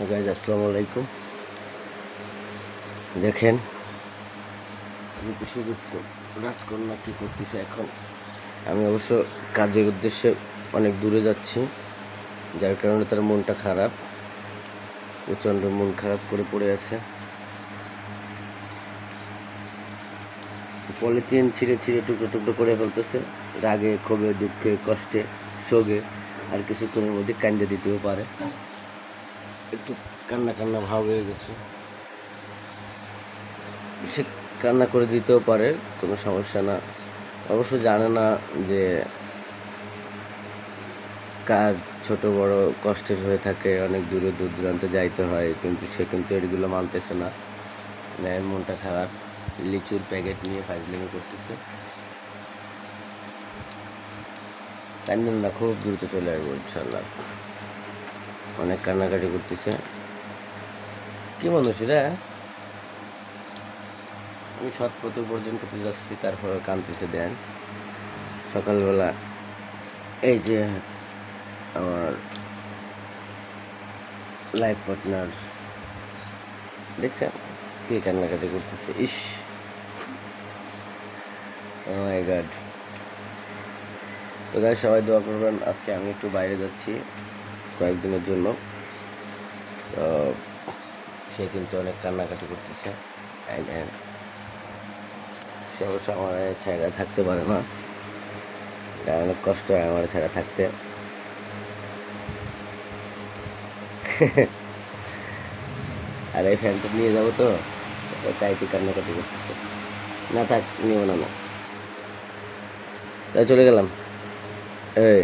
Guys আসসালামু আলাইকুম। দেখেন রূপসী রাজকন্যা কী করতেছে এখন। আমি অবশ্য কাজের উদ্দেশ্যে অনেক দূরে যাচ্ছি, যার কারণে তার মনটা খারাপ, প্রচণ্ড মন খারাপ করে পড়ে আছে। পলিথিন ছিঁড়ে ছিঁড়ে টুকরো টুকরো করে ফেলতেছে, রাগে ক্ষোভে দুঃখে কষ্টে শোকে, আর কিছুক্ষণের মধ্যে কান্দে দিতেও পারে। একটু কান্না কান্না ভাব হয়ে গেছে, সে কান্না করে দিতেও পারে, কোনো সমস্যা না। অবশ্য জানে না যে কাজ ছোট বড় কষ্টের হয়ে থাকে, অনেক দূরে দূর দূরান্তে যাইতে হয়, কিন্তু সে কিন্তু এগুলো মানতেছে না। মনটা খারাপ, লিচুর প্যাকেট নিয়ে ফাইজলামি করতেছে। কান্দেন না, খুব দ্রুত চলে আসবো ইনশাল্লাহ। অনেক কান্নাকাটি করতেছে, কি মানুষ রে। আমি সৎ পথে উপার্জন করতে যাচ্ছি, তারপরে কাঁদতেছে। দেন সকালবেলা এই যে আমার লাইফ পার্টনার দেখছেন কে কান্নাকাটি করতেছে। ইস, ও মাই গড। তো গাইস, সবাই দোয়া করবেন। আজকে আমি একটু বাইরে যাচ্ছি কয়েকদিনের জন্য, তো সে কিন্তু অনেক কান্নাকাটি করতেছে। সে অবশ্য আমার ছায়া থাকতে পারে না, অনেক কষ্ট হয় আমার ছাড়া থাকতে। আর এই ফ্যানটা নিয়ে যাবো, তো তাই তুই কান্নাকাটি করতেছে। না থাক, নিব না, তাই চলে গেলাম। এই